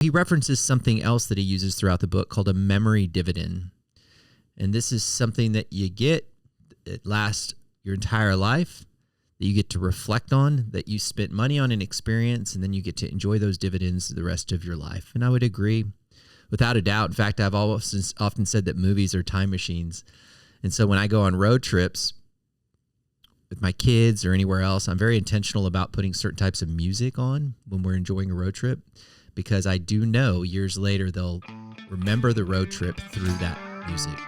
He references something else that he uses throughout the book called a memory dividend. And this is something that you get, it lasts your entire life, that you get to reflect on, that you spent money on an experience, and then you get to enjoy those dividends the rest of your life. And I would agree without a doubt. In fact, I've often said that movies are time machines. And so when I go on road trips with my kids or anywhere else, I'm very intentional about putting certain types of music on when we're enjoying a road trip, because I do know years later they'll remember the road trip through that music.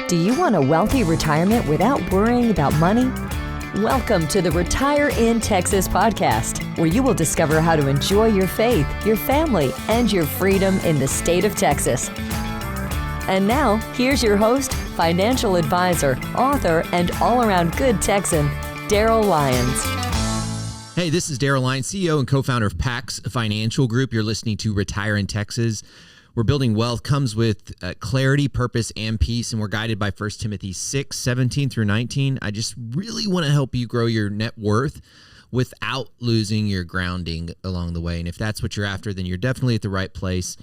Do you want a wealthy retirement without worrying about money? Welcome to the Retire in Texas podcast, where you will discover how to enjoy your faith, your family, and your freedom in the state of Texas. And now, here's your host, financial advisor, author, and all-around good Texan, Darryl Lyons. Hey, this is Darryl Lyons, CEO and co-founder of PAX Financial Group. You're listening to Retire in Texas. Where building wealth comes with clarity, purpose, and peace, and we're guided by 1 Timothy 6, 17 through 19. I just really want to help you grow your net worth without losing your grounding along the way. And if that's what you're after, then you're definitely at the right place.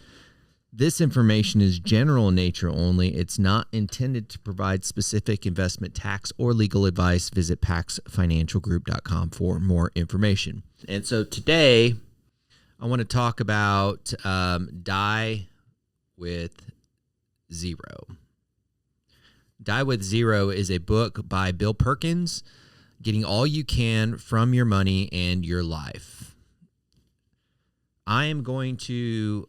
This information is general in nature only. It's not intended to provide specific investment, tax, or legal advice. Visit paxfinancialgroup.com for more information. And so today, I want to talk about Die with Zero. Die with Zero is a book by Bill Perkins, getting all you can from your money and your life. I am going to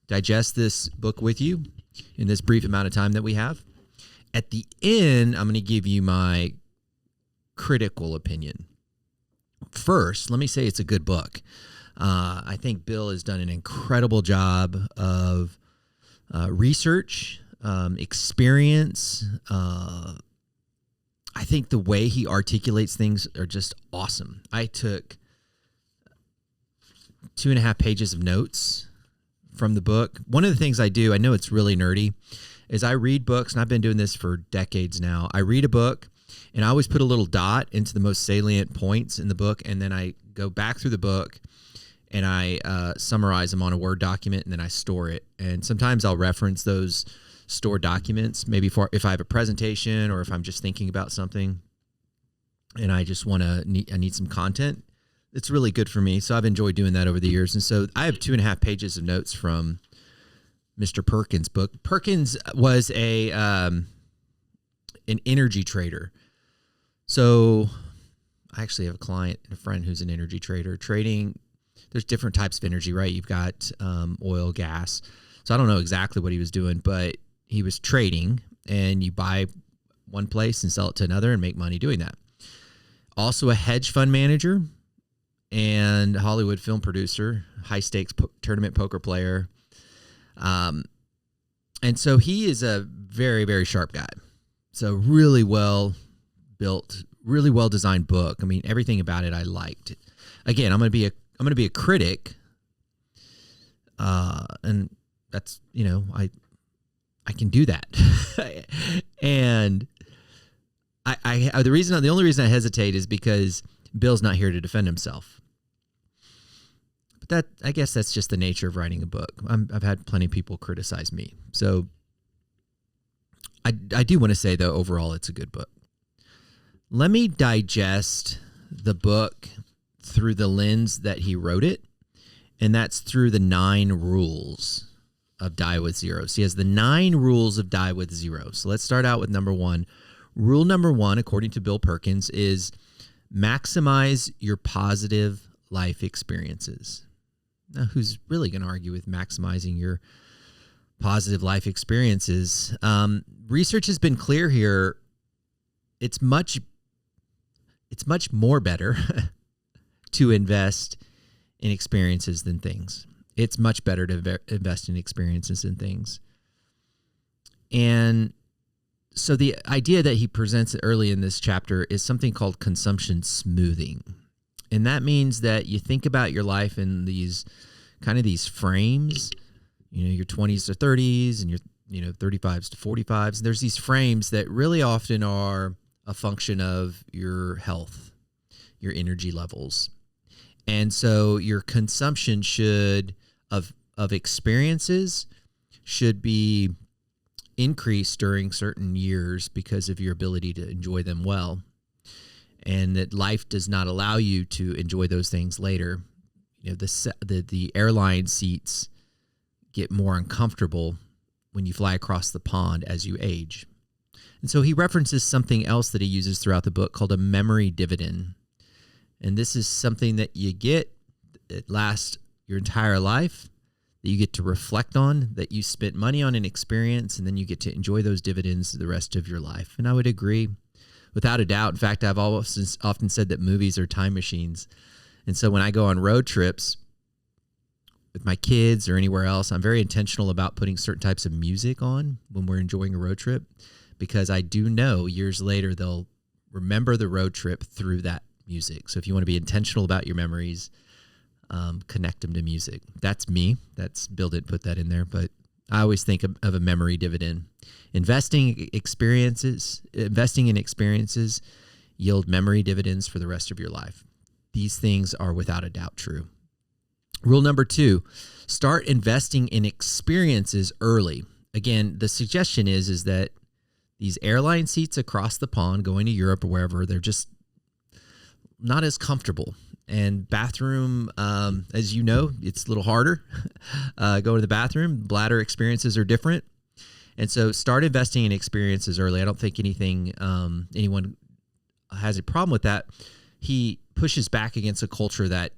digest this book with you in this brief amount of time that we have. At the end, I'm going to give you my critical opinion. First, let me say it's a good book. I think Bill has done an incredible job of research, experience. I think the way he articulates things are just awesome. I took 2.5 pages of notes from the book. One of the things I do, I know it's really nerdy, is I read books, and I've been doing this for decades now. I read a book, and I always put a little dot into the most salient points in the book, and then I go back through the book, and I summarize them on a Word document, and then I store it. And sometimes I'll reference those stored documents, maybe for if I have a presentation or if I'm just thinking about something and I just I need some content. It's really good for me. So I've enjoyed doing that over the years. And so I have 2.5 pages of notes from Mr. Perkins' book. Perkins was an energy trader. So I actually have a client and a friend who's an energy trader trading. There's different types of energy, right? You've got oil, gas. So I don't know exactly what he was doing, but he was trading, and you buy one place and sell it to another and make money doing that. Also a hedge fund manager and Hollywood film producer, high stakes tournament poker player. And so he is a very, very sharp guy. So really well built, really well designed book. I mean, everything about it I liked. Again, I'm going to be a critic, and that's, I can do that. And the only reason I hesitate is because Bill's not here to defend himself. But I guess that's just the nature of writing a book. I've had plenty of people criticize me. So I do want to say, though, overall, it's a good book. Let me digest the book through the lens that he wrote it, and that's through the 9 rules of Die with Zero. So he has the 9 rules of Die with Zero. So let's start out with number 1. Rule number 1, according to Bill Perkins, is maximize your positive life experiences. Now, who's really going to argue with maximizing your positive life experiences? Research has been clear here. It's much more better to invest in experiences than things. It's much better to invest in experiences than things. And so the idea that he presents early in this chapter is something called consumption smoothing. And that means that you think about your life in these frames, your 20s to 30s and your 35s to 45s. There's these frames that really often are a function of your health, your energy levels. And so your consumption of experiences should be increased during certain years because of your ability to enjoy them well. And that life does not allow you to enjoy those things later. The airline seats get more uncomfortable when you fly across the pond as you age. And so he references something else that he uses throughout the book called a memory dividend. And this is something that you get that lasts your entire life, that you get to reflect on, that you spent money on an experience, and then you get to enjoy those dividends the rest of your life. And I would agree without a doubt. In fact, I've often said that movies are time machines. And so when I go on road trips with my kids or anywhere else, I'm very intentional about putting certain types of music on when we're enjoying a road trip, because I do know years later they'll remember the road trip through that music. So if you want to be intentional about your memories, connect them to music. That's me. Bill didn't put that in there, but I always think of a memory dividend. Investing in experiences yield memory dividends for the rest of your life. These things are without a doubt true. Rule number 2, start investing in experiences early. Again, the suggestion is that these airline seats across the pond going to Europe or wherever, they're just not as comfortable. And bathroom, as you know, it's a little harder. Go to the bathroom. Bladder experiences are different. And so start investing in experiences early. I don't think anyone has a problem with that. He pushes back against a culture that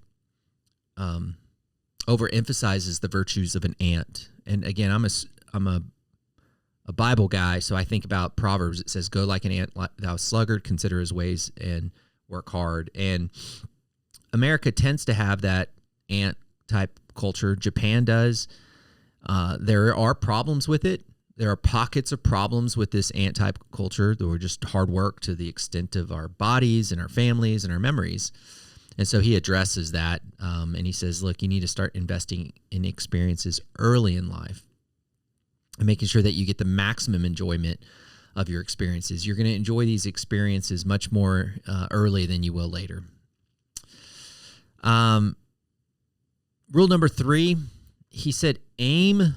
overemphasizes the virtues of an ant. And again, I'm a Bible guy, so I think about Proverbs. It says, "Go like an ant, thou sluggard, consider his ways and work hard." And America tends to have that ant type culture. Japan does. There are problems with it. There are pockets of problems with this ant type culture that were just hard work to the extent of our bodies and our families and our memories. And so he addresses that, and he says, look, you need to start investing in experiences early in life and making sure that you get the maximum enjoyment of your experiences. You're going to enjoy these experiences much more early than you will later. Rule number 3, he said, aim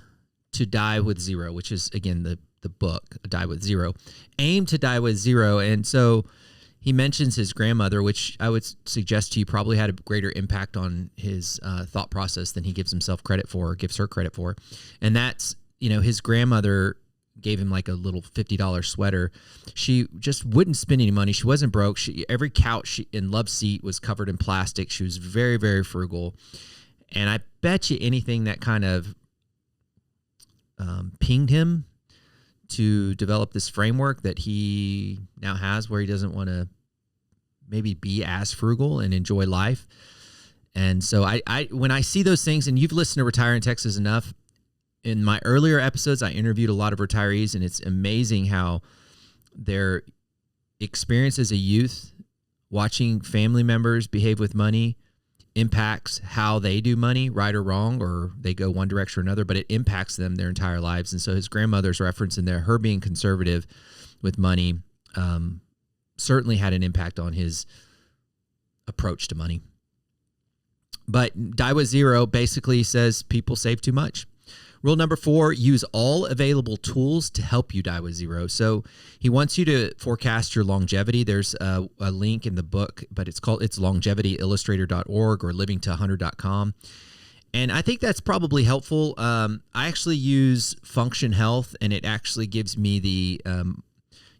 to die with zero, which is, again, the book, Die with Zero. Aim to die with zero. And so he mentions his grandmother, which I would suggest to you probably had a greater impact on his thought process than he gives himself credit for or gives her credit for. And that's, his grandmother gave him like a little $50 sweater. She just wouldn't spend any money. She wasn't broke. Every couch and love seat was covered in plastic. She was very, very frugal. And I bet you anything that kind of pinged him to develop this framework that he now has, where he doesn't want to maybe be as frugal and enjoy life. And so I when I see those things, and you've listened to Retire in Texas enough, in my earlier episodes, I interviewed a lot of retirees, and it's amazing how their experience as a youth, watching family members behave with money, impacts how they do money, right or wrong, or they go one direction or another, but it impacts them their entire lives. And so his grandmother's reference in there, her being conservative with money, certainly had an impact on his approach to money. But Die with Zero basically says people save too much. Rule number 4, use all available tools to help you die with zero. So he wants you to forecast your longevity. There's a link in the book, but it's longevityillustrator.org or livingto100.com. And I think that's probably helpful. I actually use Function Health, and it actually gives me the,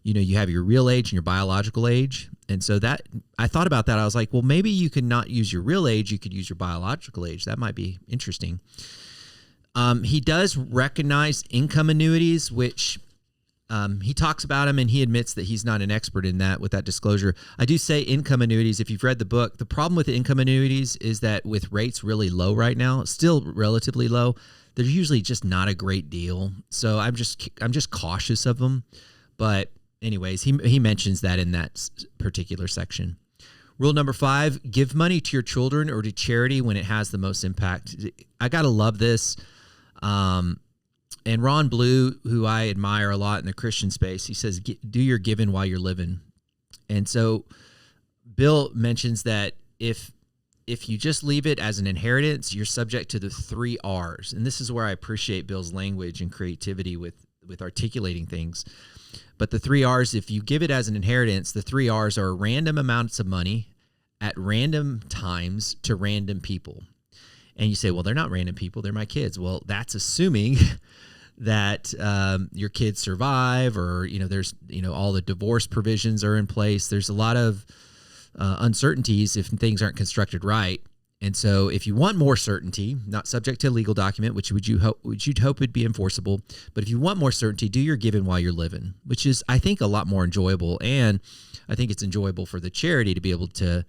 you have your real age and your biological age. And so that, I thought about that. I was like, well, maybe you could not use your real age. You could use your biological age. That might be interesting. He does recognize income annuities, which he talks about them, and he admits that he's not an expert in that with that disclosure. I do say income annuities, if you've read the book, the problem with income annuities is that with rates really low right now, still relatively low, they're usually just not a great deal. So I'm just cautious of them. But anyways, he mentions that in that particular section. Rule number 5, give money to your children or to charity when it has the most impact. I got to love this. And Ron Blue, who I admire a lot in the Christian space, he says, do your giving while you're living. And so Bill mentions that if if you just leave it as an inheritance, you're subject to the 3 R's. And this is where I appreciate Bill's language and creativity with articulating things. But the 3 R's, if you give it as an inheritance, the 3 R's are random amounts of money at random times to random people. And you say, well, they're not random people, they're my kids. Well, that's assuming that your kids survive, or there's all the divorce provisions are in place. There's a lot of uncertainties if things aren't constructed right. And so if you want more certainty, not subject to a legal document, which you'd hope would be enforceable, but if you want more certainty, do your giving while you're living, which is, I think, a lot more enjoyable. And I think it's enjoyable for the charity to be able to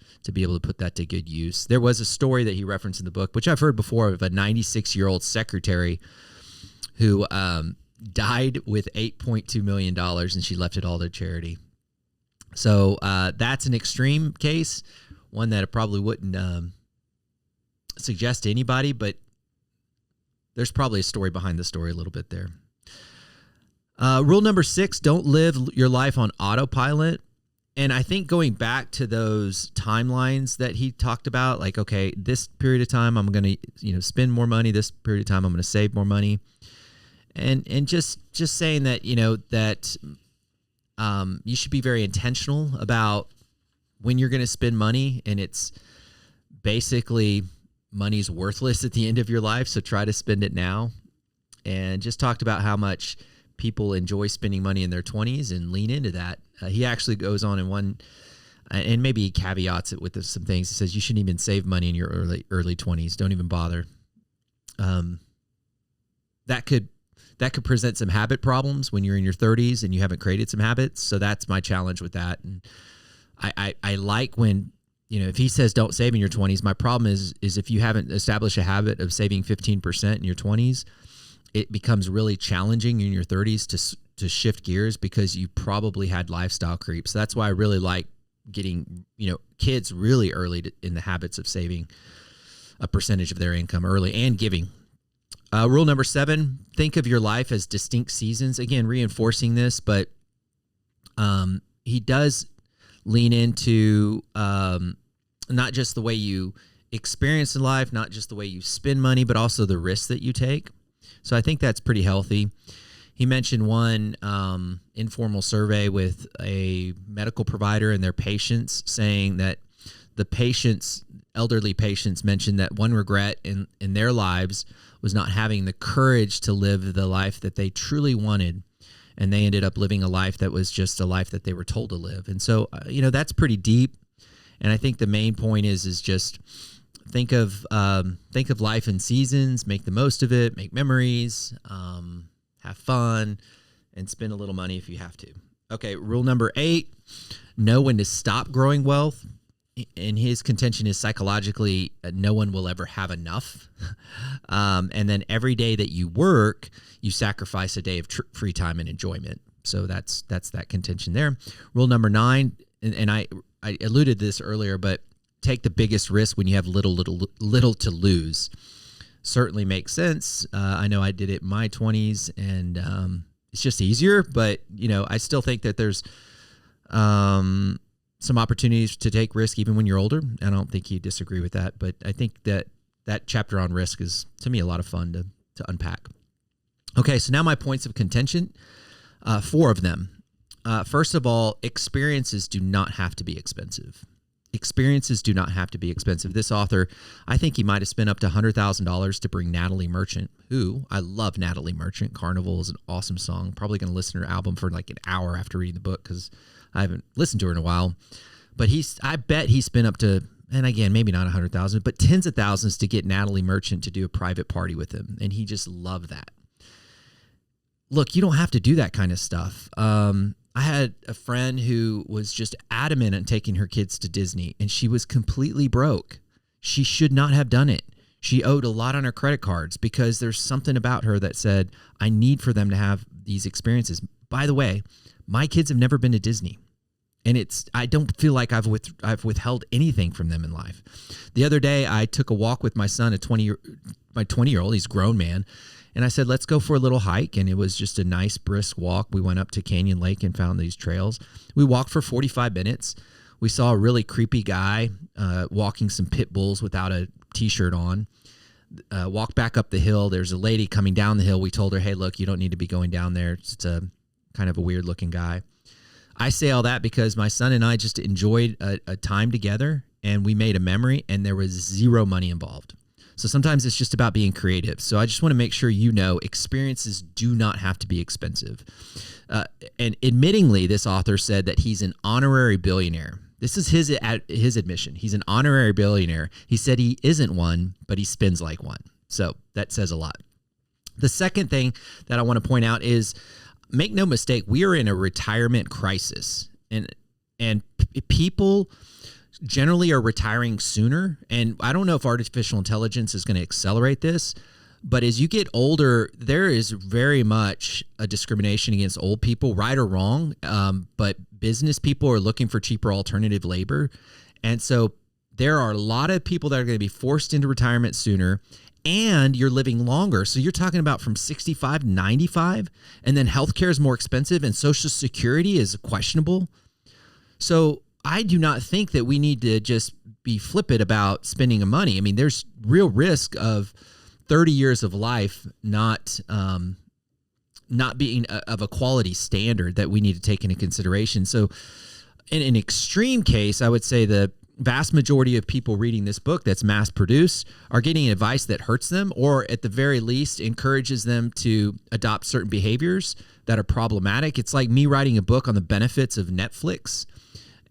put that to good use. There was a story that he referenced in the book, which I've heard before, of a 96-year-old secretary who died with $8.2 million, and she left it all to charity. So that's an extreme case, one that I probably wouldn't suggest to anybody, but there's probably a story behind the story a little bit there. Rule number 6, don't live your life on autopilot. And I think going back to those timelines that he talked about, like, okay, this period of time I'm going to spend more money, this period of time I'm going to save more money. And just saying that, that you should be very intentional about when you're going to spend money, and it's basically money's worthless at the end of your life, so try to spend it now. And just talked about how much people enjoy spending money in their 20s and lean into that. He actually goes on in one, and maybe he caveats it with some things. He says you shouldn't even save money in your early 20s. Don't even bother. That could present some habit problems when you're in your 30s and you haven't created some habits. So that's my challenge with that. And I like when, if he says don't save in your 20s, my problem is if you haven't established a habit of saving 15% in your 20s, it becomes really challenging in your 30s to shift gears, because you probably had lifestyle creep. So that's why I really like getting, kids really early in the habits of saving a percentage of their income early and giving. Rule number 7, think of your life as distinct seasons. Again, reinforcing this, but he does lean into not just the way you experience in life, not just the way you spend money, but also the risks that you take. So I think that's pretty healthy. He mentioned one informal survey with a medical provider and their patients, saying that the elderly patients mentioned that one regret in their lives was not having the courage to live the life that they truly wanted. And they ended up living a life that was just a life that they were told to live. And so, that's pretty deep. And I think the main point is just think of life in seasons, make the most of it, make memories, have fun, and spend a little money if you have to. Okay, rule number 8, know when to stop growing wealth. And his contention is psychologically, no one will ever have enough. And then every day that you work, you sacrifice a day of free time and enjoyment. So that's that contention there. Rule number 9, and I alluded to this earlier, but take the biggest risk when you have little to lose. Certainly makes sense. I know I did it in my 20s, and it's just easier. But I still think that there's some opportunities to take risk even when you're older. I don't think you disagree with that, but I think that chapter on risk is, to me, a lot of fun to unpack. Okay, so now my points of contention, 4 of them. First of all, experiences do not have to be expensive. Experiences do not have to be expensive. This author, I think he might have spent up to $100,000 to bring Natalie Merchant, who I love. Natalie Merchant. Carnival is an awesome song. Probably going to listen to her album for like an hour after reading the book, because I haven't listened to her in a while. But I bet he spent up to, and again, maybe not 100,000, but tens of thousands to get Natalie Merchant to do a private party with him. And he just loved that. Look, you don't have to do that kind of stuff. I had a friend who was just adamant on taking her kids to Disney, and she was completely broke. She should not have done it. She owed a lot on her credit cards because there's something about her that said, I need for them to have these experiences. By the way, my kids have never been to Disney, and I don't feel like I've withheld anything from them in life. The other day, I took a walk with my son, my 20-year-old. He's a grown man. And I said, let's go for a little hike. And it was just a nice, brisk walk. We went up to Canyon Lake and found these trails. We walked for 45 minutes. We saw a really creepy guy walking some pit bulls without a T-shirt on. Walk back up the hill. There's a lady coming down the hill. We told her, hey, look, you don't need to be going down there. It's a kind of a weird looking guy. I say all that because my son and I just enjoyed a time together, and we made a memory, and there was zero money involved. So sometimes it's just about being creative. So I just want to make sure you know experiences do not have to be expensive. And admittingly, this author said that he's an honorary billionaire. This is his admission. He's an honorary billionaire. He said he isn't one, but he spends like one. So that says a lot. The second thing that I want to point out is, make no mistake, we are in a retirement crisis, and people generally are retiring sooner. And I don't know if artificial intelligence is going to accelerate this, but as you get older, there is very much a discrimination against old people, right or wrong. But business people are looking for cheaper alternative labor. And so there are a lot of people that are going to be forced into retirement sooner, and you're living longer. So you're talking about from 65 to 95, and then healthcare is more expensive, and Social Security is questionable. So I do not think that we need to just be flippant about spending money. I mean, there's real risk of 30 years of life not being of a quality standard that we need to take into consideration. So in an extreme case, I would say the vast majority of people reading this book that's mass produced are getting advice that hurts them, or at the very least encourages them to adopt certain behaviors that are problematic. It's like me writing a book on the benefits of Netflix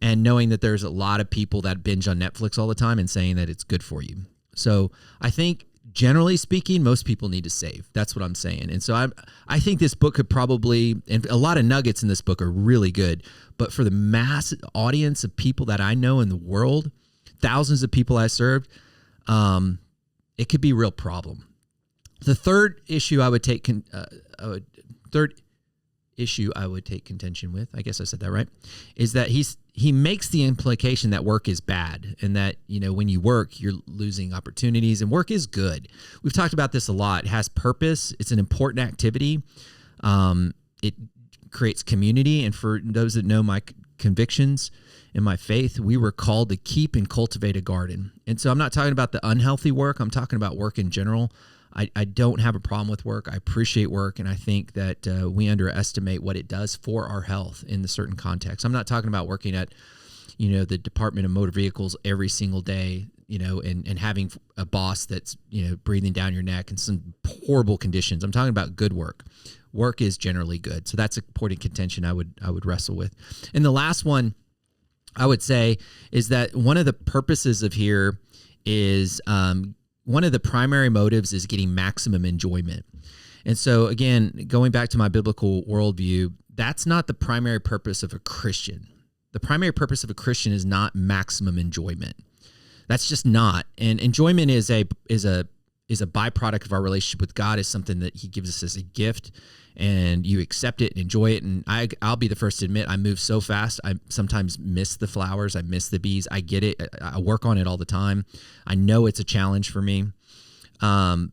and knowing that there's a lot of people that binge on Netflix all the time and saying that it's good for you. So I think, generally speaking, most people need to save. That's what I'm saying. And so I think this book could probably, and a lot of nuggets in this book are really good, but for the mass audience of people that I know in the world, thousands of people I served, it could be a real problem. The third issue I would take contention with, I guess I said that right, is that he makes the implication that work is bad, and that, when you work, you're losing opportunities, and work is good. We've talked about this a lot. It has purpose. It's an important activity. It creates community. And for those that know my convictions and my faith, we were called to keep and cultivate a garden. And so I'm not talking about the unhealthy work. I'm talking about work in general. I don't have a problem with work. I appreciate work, and I think that we underestimate what it does for our health in the certain context. I'm not talking about working at, the Department of Motor Vehicles every single day, and having a boss that's, breathing down your neck and some horrible conditions. I'm talking about good work. Work is generally good. So that's a point of contention I would wrestle with. And the last one I would say is that one of the purposes of here is one of the primary motives is getting maximum enjoyment. And so again, going back to my biblical worldview, that's not the primary purpose of a Christian. The primary purpose of a Christian is not maximum enjoyment. That's just not. And enjoyment is a byproduct of our relationship with God, is something that he gives us as a gift, and you accept it and enjoy it. And I'll be the first to admit, I move so fast. I sometimes miss the flowers. I miss the bees. I get it. I work on it all the time. I know it's a challenge for me. And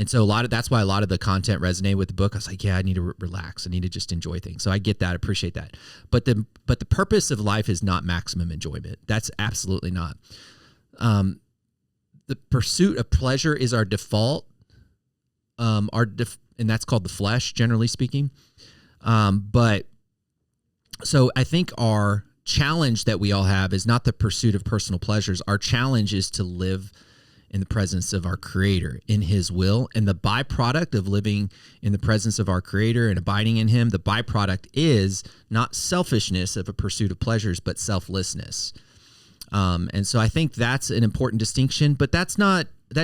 so that's why a lot of the content resonated with the book. I was like, yeah, I need to relax. I need to just enjoy things. So I get that. I appreciate that. But the purpose of life is not maximum enjoyment. That's absolutely not. The pursuit of pleasure is our default, and that's called the flesh, generally speaking. But so I think our challenge that we all have is not the pursuit of personal pleasures. Our challenge is to live in the presence of our Creator, in his will. And the byproduct of living in the presence of our Creator and abiding in him, the byproduct is not selfishness of a pursuit of pleasures, but selflessness. And so I think that's an important distinction, but that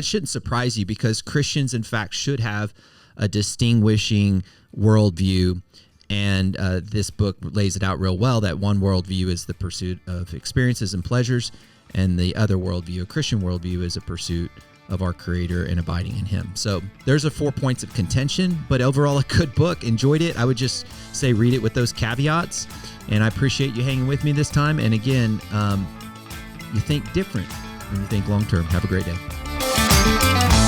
shouldn't surprise you, because Christians, in fact, should have a distinguishing worldview. And this book lays it out real well, that one worldview is the pursuit of experiences and pleasures, and the other worldview, a Christian worldview, is a pursuit of our Creator and abiding in him. So there's 4 points of contention, but overall a good book. Enjoyed it. I would just say read it with those caveats, and I appreciate you hanging with me this time. And again, you think different when you think long-term. Have a great day.